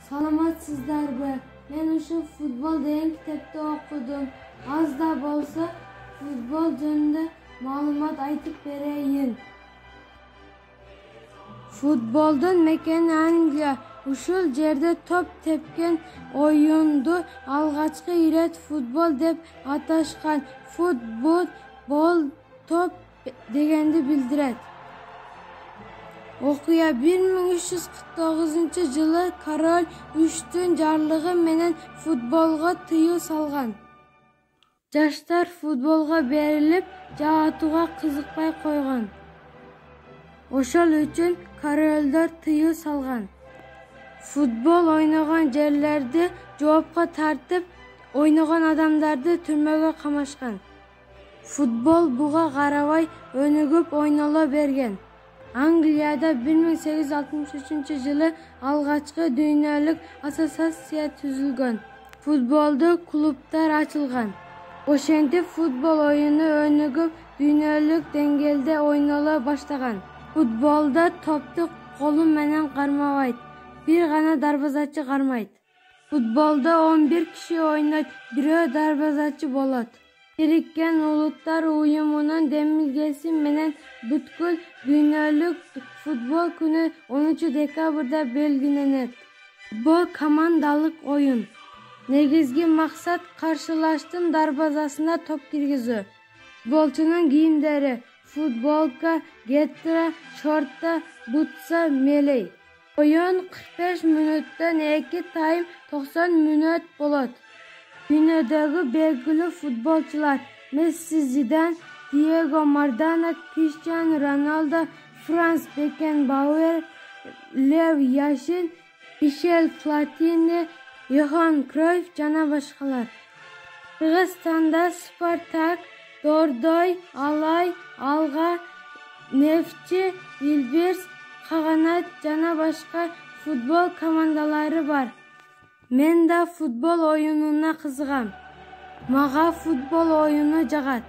Саламатсыздарбы? Мен ушу футбол деген китепти окудум. Аз да болсо футбол жөнүндө маалымат айтып берейин. Футболдун мекени Англия. Ушул жерде топ тепкен оюнду алгачкы ирет футбол деп аташкан. Футбол бол топ дегенди билдирет. Окуя 1349-жылы король 3-түн жарлыгы менен футболго тыюу салган. Жаштар футболго берилип, жаатууга кызыкпай койгон. Ошол үчүн королдор тыюу салган. Футбол ойногон жерлерди жоопко тартып, ойногон адамдарды түрмөгө камашкан. Футбол буга карабай өнүгүп ойноло берген. Англияда 1863-жылы алгачкы дүйнөлүк ассоциация түзүлгөн. Футболду клубтар ачылган. Ошентип футбол оюну өнүгүп, дүйнөлүк деңгээлде ойноло баштаган. Футболдо топту колу менен кармабайт, бир гана дарбазачы кармайт. Футболдо 11 киши ойнойт, бирөө дарбазачы болот. Бириккен Улуттар уюмунун демилгеси менен бүткүл дүйнөлүк футбол күнү 10 декабрда белгиленет. Футбол командалык оюн. Негизги максат каршылаштын дарбазасына топ киргизүү. Футболчунун кийимдери: футболка, гетра, шорта, бутса, мелей. Оюн 45 мүнөттөн 2 тайм 90 мүнөт болот. Дүйнөдөгү белгилүү футболчулар: Месси, Зидан, Диего Марадона, Криштиану Роналдо, Франц Бекенбауэр, Лев Яшин, Мишель Платини, Йохан Кройф жана башкалар. Кыргызстанда Спартак, Дордой, Алай, Алга, Нефчи, Илбирс, Каганат жана башка футбол командалары бар. Мен да футбол оюнуна кызыгам. Мага футбол оюну жагат.